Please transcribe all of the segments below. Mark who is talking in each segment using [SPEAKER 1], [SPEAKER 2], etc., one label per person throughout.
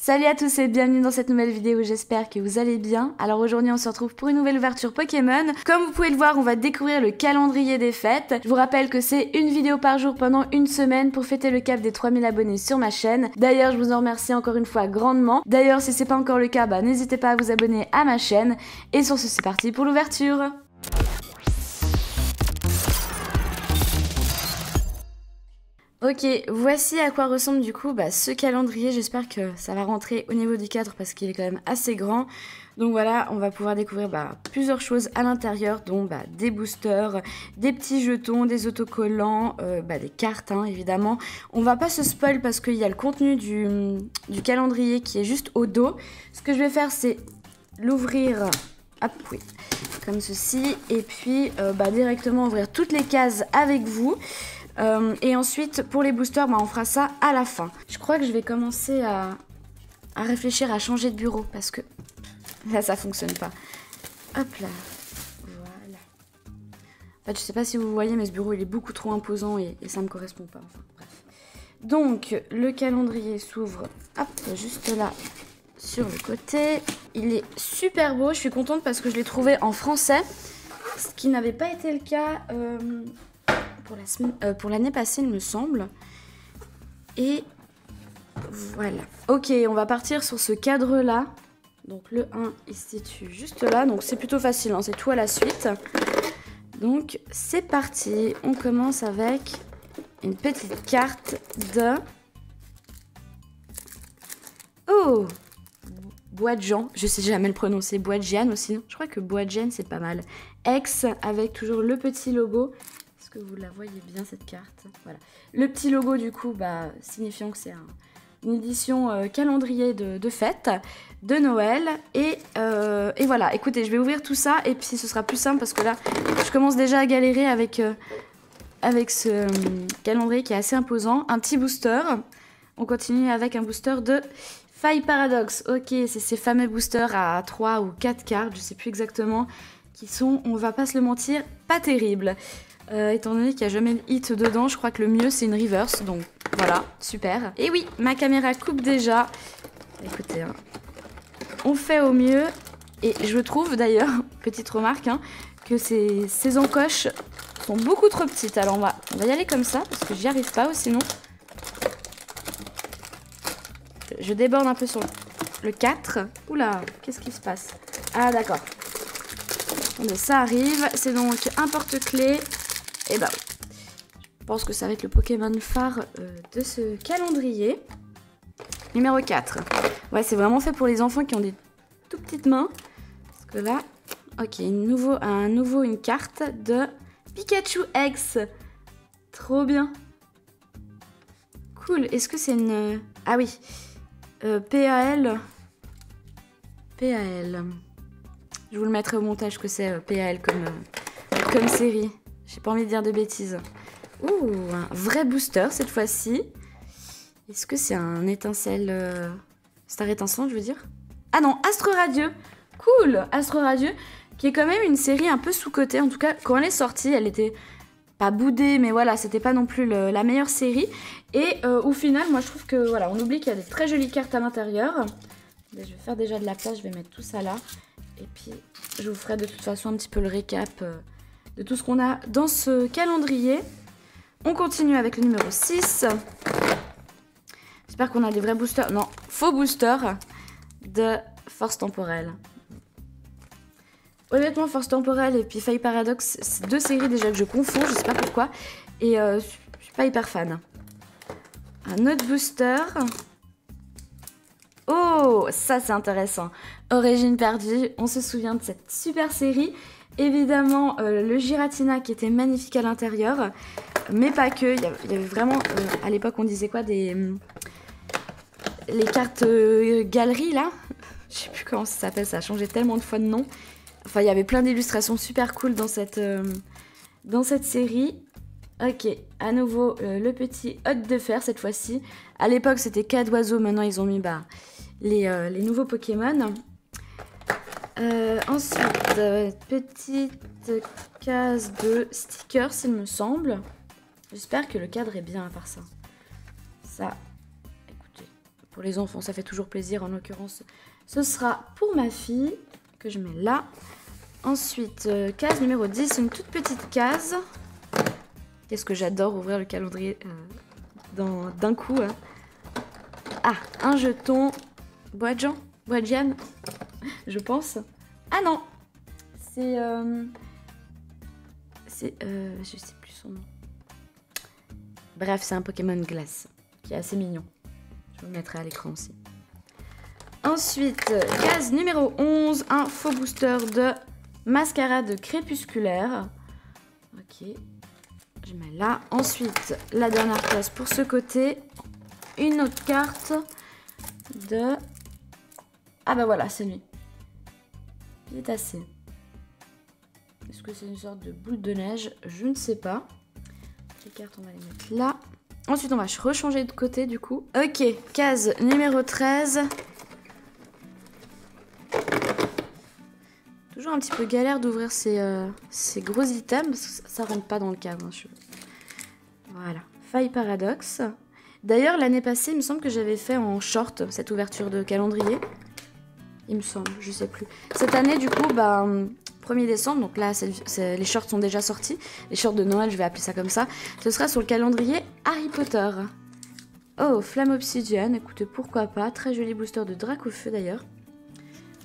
[SPEAKER 1] Salut à tous et bienvenue dans cette nouvelle vidéo, j'espère que vous allez bien. Alors aujourd'hui on se retrouve pour une nouvelle ouverture Pokémon. Comme vous pouvez le voir, on va découvrir le calendrier des fêtes. Je vous rappelle que c'est une vidéo par jour pendant une semaine pour fêter le cap des 3000 abonnés sur ma chaîne. D'ailleurs je vous en remercie encore une fois grandement. D'ailleurs si c'est pas encore le cas, n'hésitez pas à vous abonner à ma chaîne. Et sur ce c'est parti pour l'ouverture. Ok, voici à quoi ressemble du coup ce calendrier. J'espère que ça va rentrer au niveau du cadre parce qu'il est quand même assez grand. Donc voilà, on va pouvoir découvrir plusieurs choses à l'intérieur, dont des boosters, des petits jetons, des autocollants, des cartes évidemment. On va pas se spoil parce qu'il y a le contenu du calendrier qui est juste au dos. Ce que je vais faire c'est l'ouvrir, hop oui, comme ceci, et puis directement ouvrir toutes les cases avec vous. Et ensuite pour les boosters on fera ça à la fin. Je crois que je vais commencer à réfléchir à changer de bureau parce que là ça fonctionne pas. Hop là, voilà. En fait je sais pas si vous voyez mais ce bureau il est beaucoup trop imposant et ça me correspond pas, enfin bref. Donc le calendrier s'ouvre hop juste là sur le côté. Il est super beau, je suis contente parce que je l'ai trouvé en français, ce qui n'avait pas été le cas pour l'année passée il me semble. Et voilà. Ok, on va partir sur ce cadre là. Donc le 1 il se situe juste là. Donc c'est plutôt facile, c'est tout à la suite. Donc c'est parti. On commence avec une petite carte de... Oh, Bois-de-Jean, je sais jamais le prononcer. Bois-de-Jeanne aussi. Je crois que Bois-de-Jeanne c'est pas mal. X avec toujours le petit logo. Est-ce que vous la voyez bien cette carte? Voilà. Le petit logo du coup signifiant que c'est une édition calendrier de fête de Noël. Et voilà, écoutez, je vais ouvrir tout ça et puis ce sera plus simple parce que là je commence déjà à galérer avec ce calendrier qui est assez imposant. Un petit booster. On continue avec un booster de Faille Paradoxe. Ok, c'est ces fameux boosters à 3 ou 4 cartes, je sais plus exactement, qui sont, on va pas se le mentir, pas terribles. Étant donné qu'il n'y a jamais de hit dedans, je crois que le mieux c'est une reverse, donc voilà, super. Et oui, ma caméra coupe déjà. Écoutez, on fait au mieux. Et je trouve d'ailleurs, petite remarque, que ces encoches sont beaucoup trop petites. Alors on va y aller comme ça, parce que j'y arrive pas sinon. Je déborde un peu sur le 4. Oula, qu'est-ce qui se passe? Ah d'accord. Ça arrive, c'est donc un porte-clés. Et je pense que ça va être le Pokémon phare de ce calendrier. Numéro 4. Ouais, c'est vraiment fait pour les enfants qui ont des tout petites mains. Parce que là, ok, une carte de Pikachu X. Trop bien. Cool. Est-ce que c'est une... Ah oui. PAL. PAL. Je vous le mettrai au montage que c'est PAL comme série. J'ai pas envie de dire de bêtises. Ouh, un vrai booster cette fois-ci. Est-ce que c'est un étincelle... Star étincelante, je veux dire? Ah non, Astre Radieux. Cool, Astre Radieux, qui est quand même une série un peu sous-cotée. En tout cas, quand elle est sortie, elle était pas boudée, mais voilà, c'était pas non plus la meilleure série. Et au final, moi je trouve que voilà, on oublie qu'il y a des très jolies cartes à l'intérieur. Je vais faire déjà de la place, je vais mettre tout ça là. Et puis, je vous ferai de toute façon un petit peu le récap de tout ce qu'on a dans ce calendrier. On continue avec le numéro 6. J'espère qu'on a des vrais boosters. Non, faux boosters de Force Temporelle. Honnêtement, Force Temporelle et puis Faille Paradoxe, c'est deux séries déjà que je confonds, je sais pas pourquoi. Et je suis pas hyper fan. Un autre booster. Oh, ça c'est intéressant. Origine perdue, on se souvient de cette super série. Évidemment, le Giratina qui était magnifique à l'intérieur. Mais pas que, il y avait vraiment, à l'époque on disait quoi, les cartes galeries là. Je sais plus comment ça s'appelle, ça a changé tellement de fois de nom. Enfin, il y avait plein d'illustrations super cool dans cette série. Ok, à nouveau le petit hôte de fer cette fois-ci. À l'époque c'était cas d'oiseaux, maintenant ils ont mis les nouveaux Pokémon. Ensuite, petite case de stickers il me semble. J'espère que le cadre est bien à part ça. Ça, écoutez, Pour les enfants, ça fait toujours plaisir. En l'occurrence, ce sera pour ma fille, que je mets là. Ensuite, case numéro 10, une toute petite case. Qu'est-ce que j'adore ouvrir le calendrier d'un coup. Hein. Ah, un jeton. Boadjan, je pense. Ah non, c'est... je sais plus son nom. Bref, c'est un Pokémon glace, qui est assez mignon. Je vous le mettrai à l'écran aussi. Ensuite, case numéro 11, un faux booster de mascarade crépusculaire. Ok, je mets là. Ensuite, la dernière case pour ce côté. Une autre carte de... Ah bah voilà, c'est lui. Il est assez. Est-ce que c'est une sorte de boule de neige? Je ne sais pas. Les cartes, on va les mettre là. Ensuite, on va rechanger de côté du coup. Ok, case numéro 13. Toujours un petit peu galère d'ouvrir ces gros items parce que ça rentre pas dans le cadre. Hein, Voilà, faille paradoxe. D'ailleurs, l'année passée, il me semble que j'avais fait en short cette ouverture de calendrier. Il me semble, je sais plus. Cette année, du coup, bah, 1er décembre, donc là, les shorts sont déjà sortis. Les shorts de Noël, je vais appeler ça comme ça. Ce sera sur le calendrier Harry Potter. Oh, flamme obsidienne, écoutez, pourquoi pas. Très joli booster de Dracofeu d'ailleurs.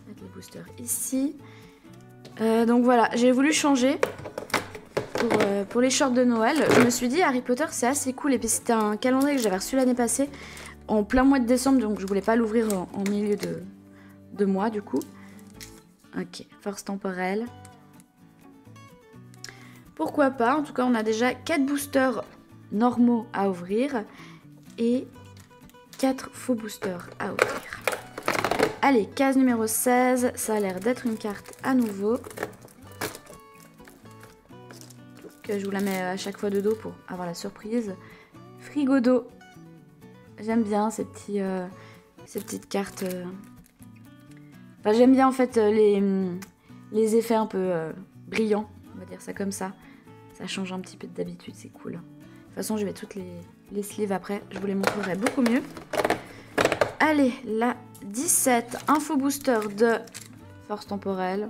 [SPEAKER 1] Mettre les boosters ici. Donc voilà, j'ai voulu changer pour les shorts de Noël. Je me suis dit, Harry Potter, c'est assez cool. Et puis c'était un calendrier que j'avais reçu l'année passée, en plein mois de décembre, donc je voulais pas l'ouvrir en milieu de mois du coup. Ok, force temporelle. Pourquoi pas, en tout cas on a déjà 4 boosters normaux à ouvrir et 4 faux boosters à ouvrir. Allez, case numéro 16, ça a l'air d'être une carte à nouveau. Que je vous la mets à chaque fois de dos pour avoir la surprise. Frigo d'eau. J'aime bien ces petites cartes. Enfin, j'aime bien en fait les effets un peu brillants, on va dire ça comme ça. Ça change un petit peu d'habitude, c'est cool. De toute façon, je vais toutes les sleeves après, je vous les montrerai beaucoup mieux. Allez, la 17, info booster de force temporelle.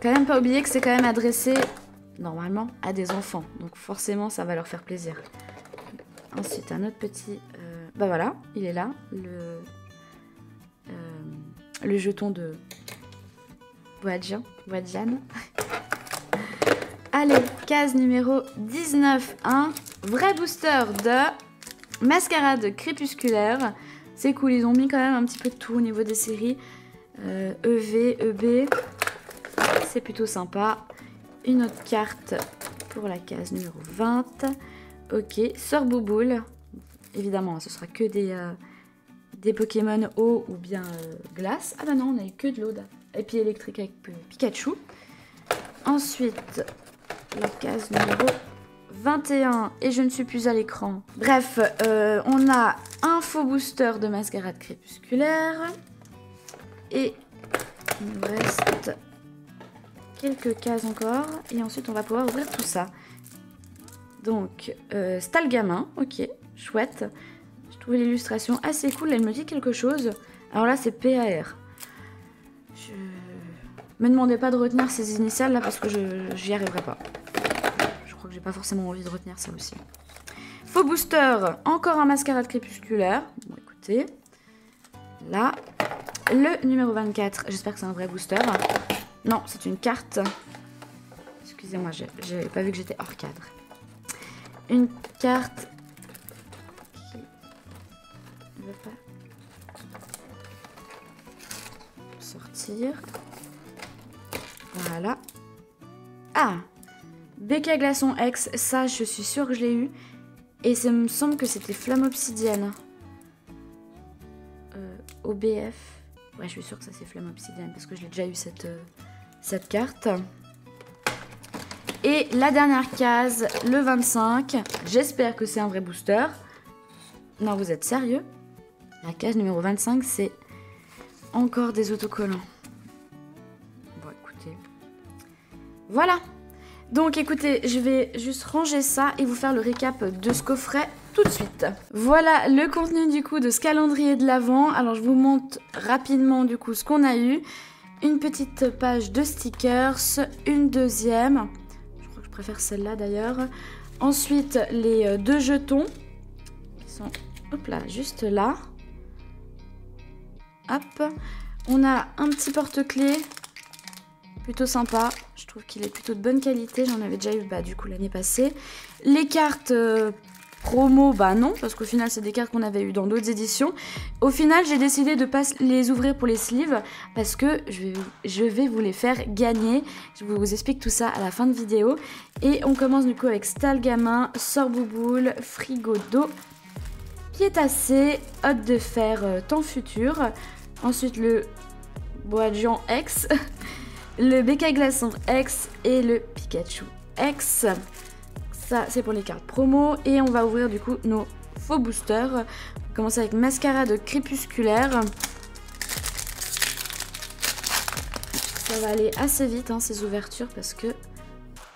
[SPEAKER 1] Quand même pas oublier que c'est quand même adressé normalement à des enfants, donc forcément ça va leur faire plaisir. Ensuite, un autre petit... bah voilà, il est là, le jeton de Boadjan. Allez, case numéro 19, un vrai booster de mascarade crépusculaire. C'est cool, ils ont mis quand même un petit peu de tout au niveau des séries. EV, EB, c'est plutôt sympa. Une autre carte pour la case numéro 20. Ok, Sœur Bouboule. Évidemment, ce sera que des Pokémon eau ou bien glace. Ah bah non, on a eu que de l'eau. Et puis électrique avec Pikachu. Ensuite, la case numéro 21. Et je ne suis plus à l'écran. Bref, on a un faux booster de mascarade crépusculaire. Et il nous reste quelques cases encore. Et ensuite, on va pouvoir ouvrir tout ça. Donc, Stalgamin. Ok, chouette. Je trouve l'illustration assez cool. Elle me dit quelque chose. Alors là, c'est PAR. Me demandez pas de retenir ces initiales là parce que j'y arriverai pas. Je crois que j'ai pas forcément envie de retenir ça aussi. Faux booster, encore un mascarade crépusculaire. Bon écoutez, là, le numéro 24, j'espère que c'est un vrai booster. Non, c'est une carte. Excusez-moi, j'ai pas vu que j'étais hors cadre. Une carte qui ne veut pas sortir. Voilà. Ah, BK Glaçon X, ça je suis sûre que je l'ai eu. Et ça me semble que c'était Flamme Obsidienne. OBF. Ouais, je suis sûre que ça c'est Flamme Obsidienne parce que je l'ai déjà eu cette carte. Et la dernière case, le 25. J'espère que c'est un vrai booster. Non, vous êtes sérieux? La case numéro 25, c'est encore des autocollants. Bon, écoutez. Voilà. Donc, écoutez, je vais juste ranger ça et vous faire le récap de ce coffret tout de suite. Voilà le contenu du coup de ce calendrier de l'Avent. Alors je vous montre rapidement du coup ce qu'on a eu. Une petite page de stickers, une deuxième. Je crois que je préfère celle-là d'ailleurs. Ensuite les 2 jetons qui sont hop là, juste là. Hop. On a un petit porte-clés. Plutôt sympa, je trouve qu'il est plutôt de bonne qualité, j'en avais déjà eu du coup l'année passée. Les cartes promo, non, parce qu'au final c'est des cartes qu'on avait eues dans d'autres éditions. Au final j'ai décidé de ne pas les ouvrir pour les sleeves, parce que je vais vous les faire gagner. Je vous explique tout ça à la fin de vidéo. Et on commence du coup avec Stal Gamin, Sorbouboule, Frigo d'eau, Piétassé, Hôte de fer Temps Futur. Ensuite le Bois-de-Jean X. Le Bécaye Glaçon X et le Pikachu X. Ça, c'est pour les cartes promo. Et on va ouvrir du coup nos faux boosters. On va commencer avec Mascarade Crépusculaire. Ça va aller assez vite, ces ouvertures, parce que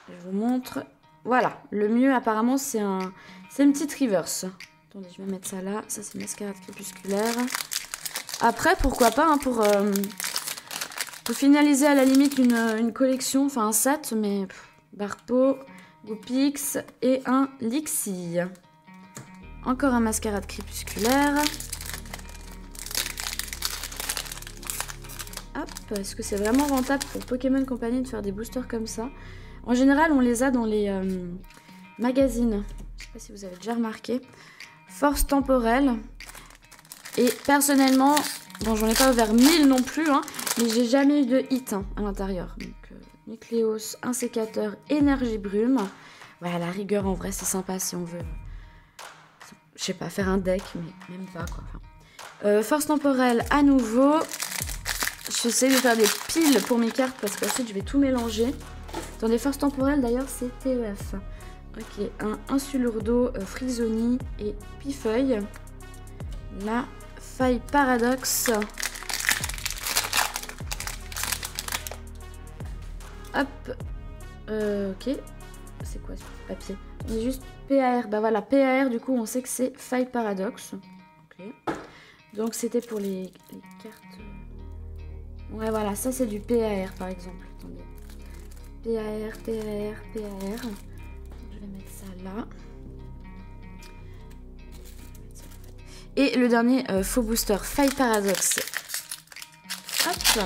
[SPEAKER 1] je vous montre. Voilà, le mieux apparemment, c'est une petite reverse. Attendez, je vais mettre ça là. Ça, c'est Mascarade Crépusculaire. Après, pourquoi pas, pour finaliser à la limite une collection, enfin un set, mais Barpo, Goupix et un Lixie. Encore un Mascarade Crépusculaire. Hop, est-ce que c'est vraiment rentable pour Pokémon Company de faire des boosters comme ça? En général, on les a dans les magazines. Je sais pas si vous avez déjà remarqué. Force temporelle. Et personnellement, bon, j'en ai pas ouvert 1000 non plus, mais j'ai jamais eu de hit à l'intérieur. Donc, Nucléos, un sécateur, énergie brume. Ouais, à la rigueur, en vrai, c'est sympa si on veut, je sais pas, faire un deck, mais même pas, quoi. Enfin, force temporelle à nouveau. J'essaie de faire des piles pour mes cartes parce qu'ensuite, je vais tout mélanger. Attendez, force temporelle, d'ailleurs, c'est TEF. Ok, un insulure d'eau, Frisoni et Pifeuille. La faille paradoxe. Hop. Ok. C'est quoi ce papier? On est juste PAR. Bah voilà, PAR, du coup, on sait que c'est faille paradoxe. Ok. Donc, c'était pour les cartes. Ouais, voilà, ça, c'est du PAR, par exemple. Attendez. PAR, PAR, PAR. Je vais mettre ça là. Et le dernier faux booster, faille paradoxe. Hop.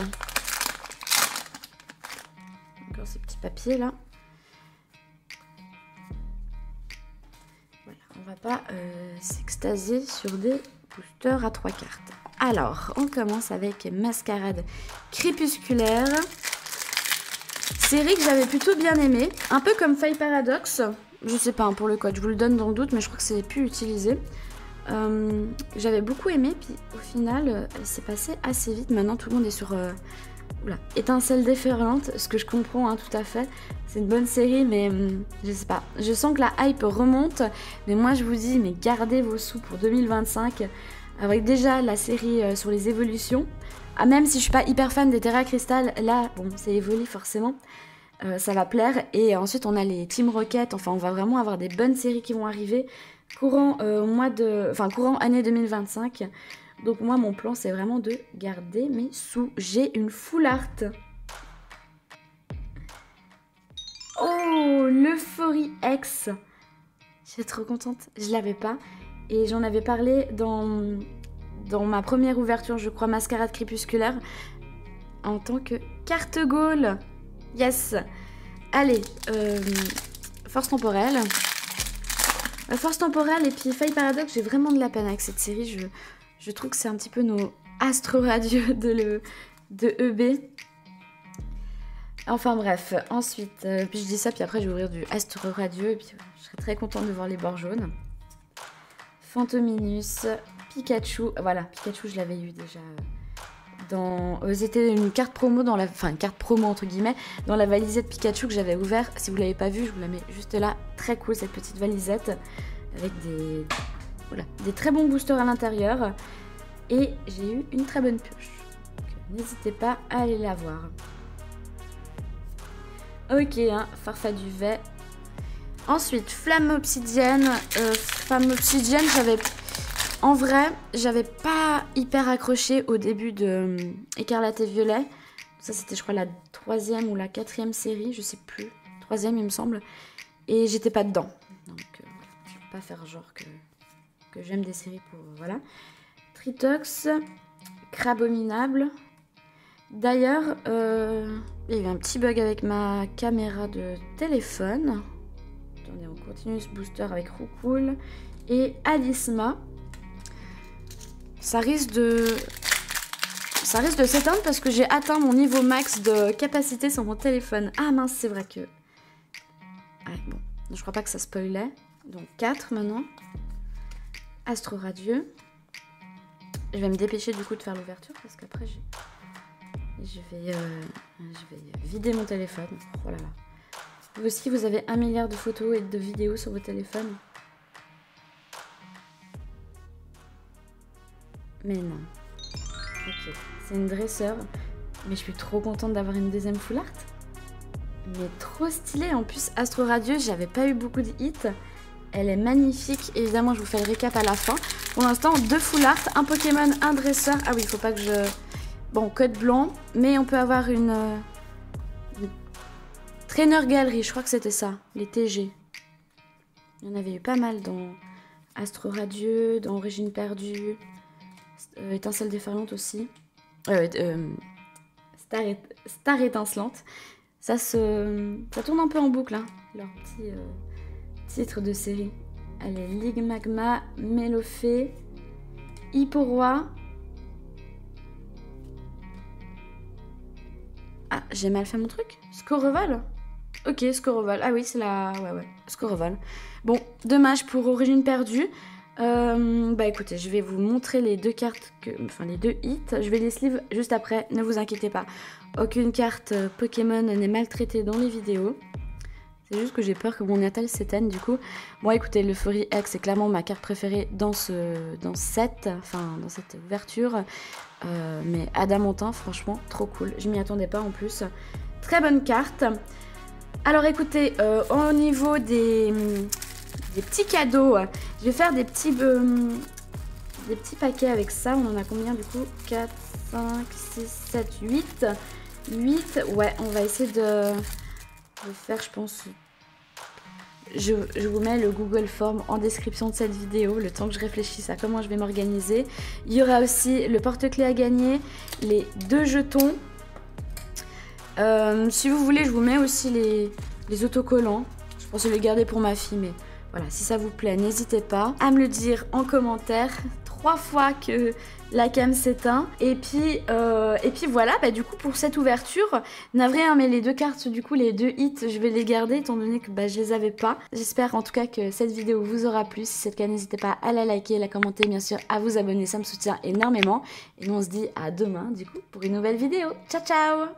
[SPEAKER 1] Encore ces petits papiers là. Voilà, on va pas s'extasier sur des boosters à 3 cartes. Alors, on commence avec Mascarade Crépusculaire. Série que j'avais plutôt bien aimée. Un peu comme faille paradoxe. Je sais pas pour le code, je vous le donne dans le doute, mais je crois que c'est plus utilisé. J'avais beaucoup aimé, puis au final, elle s'est passée assez vite. Maintenant, tout le monde est sur Étincelle déferlante, ce que je comprends tout à fait. C'est une bonne série, mais je sais pas. Je sens que la hype remonte, mais moi, je vous dis, mais gardez vos sous pour 2025, avec déjà la série sur les évolutions. Ah, même si je suis pas hyper fan des Terra Crystal, là, bon, c'est évolué forcément. Ça va plaire. Et ensuite, on a les Team Rocket. Enfin, on va vraiment avoir des bonnes séries qui vont arriver courant courant année 2025. Donc moi, mon plan, c'est vraiment de garder mes sous. J'ai une full art. Oh, l'Euphorie X. Je suis trop contente. Je l'avais pas. Et j'en avais parlé dans ma première ouverture, je crois, Mascarade Crépusculaire, en tant que carte Gaule. Yes. Allez, force temporelle. Force temporelle et puis faille paradoxe, j'ai vraiment de la peine avec cette série. Je trouve que c'est un petit peu nos astres radieux de EB. Enfin bref, ensuite, puis je dis ça, puis après je vais ouvrir du astre radieux, et puis je serai très contente de voir les bords jaunes. Fantominus, Pikachu, voilà, Pikachu je l'avais eu déjà c'était une carte promo une carte promo entre guillemets, dans la valisette Pikachu que j'avais ouvert. Si vous l'avez pas vu, je vous la mets juste là. Très cool cette petite valisette avec des très bons boosters à l'intérieur. Et j'ai eu une très bonne pioche. N'hésitez pas à aller la voir. Ok, Farfaduvet. Ensuite, flamme obsidienne. Flamme obsidienne, en vrai, j'avais pas hyper accroché au début de Écarlate et Violet. Ça, c'était, je crois, la 3e ou la 4e série, je sais plus. 3e, il me semble. Et j'étais pas dedans. Donc, je vais pas faire genre que j'aime des séries pour... voilà. Tritox, Crabominable. D'ailleurs, il y a eu un petit bug avec ma caméra de téléphone. Attendez, on continue ce booster avec Roucoule et Alisma. Ça risque de s'éteindre parce que j'ai atteint mon niveau max de capacité sur mon téléphone. Ah mince, c'est vrai que... Ouais, bon, je crois pas que ça spoilait. Donc 4 maintenant. Astro Radieux. Je vais me dépêcher du coup de faire l'ouverture parce qu'après je vais vider mon téléphone. Oh là là. Vous aussi, vous avez 1 milliard de photos et de vidéos sur vos téléphones. Mais non. Ok, c'est une dresseur. Mais je suis trop contente d'avoir une deuxième full art. Mais trop stylée. En plus, Astro Radieux, j'avais pas eu beaucoup de hits. Elle est magnifique. Évidemment, je vous fais le récap à la fin. Pour l'instant, 2 full art, un Pokémon, un dresseur. Ah oui, il faut pas que je... Bon, code blanc. Mais on peut avoir une Trainer Galerie, je crois que c'était ça. Les TG. Il y en avait eu pas mal dans Astro Radieux, dans Origine Perdue. Étincelle déferlante aussi. Star étincelante. Ça tourne un peu en boucle, hein, leur petit titre de série. Allez, Ligue Magma, Mélofée, Hipporoi. Ah, j'ai mal fait mon truc. Scoreval. Ok, Scoreval. Ah oui, c'est la... Ouais, Scoreval. Bon, dommage pour Origine Perdue. Bah écoutez, je vais vous montrer les 2 cartes, enfin les 2 hits. Je vais les sleeve juste après, ne vous inquiétez pas. Aucune carte Pokémon n'est maltraitée dans les vidéos. C'est juste que j'ai peur que mon Natal s'éteigne du coup. Bon écoutez, le Furry X est clairement ma carte préférée dans cette ouverture. Mais Adamantin, franchement, trop cool. Je m'y attendais pas en plus. Très bonne carte. Alors écoutez, au niveau des petits cadeaux, je vais faire des petits paquets avec ça. On en a combien du coup? 4, 5, 6, 7, 8. 8, ouais, on va essayer de faire, je pense... Je vous mets le Google Form en description de cette vidéo, le temps que je réfléchisse à comment je vais m'organiser. Il y aura aussi le porte-clés à gagner, les 2 jetons. Si vous voulez, je vous mets aussi les autocollants. Je pensais les garder pour ma fille, mais voilà, si ça vous plaît, n'hésitez pas à me le dire en commentaire. 3 fois que la cam s'éteint. Et puis voilà, bah, du coup pour cette ouverture, navré hein, mais les 2 cartes, du coup les 2 hits, je vais les garder étant donné que bah, je les avais pas. J'espère en tout cas que cette vidéo vous aura plu. Si c'est le cas, n'hésitez pas à la liker, à la commenter, bien sûr à vous abonner, ça me soutient énormément. Et nous on se dit à demain du coup pour une nouvelle vidéo. Ciao ciao!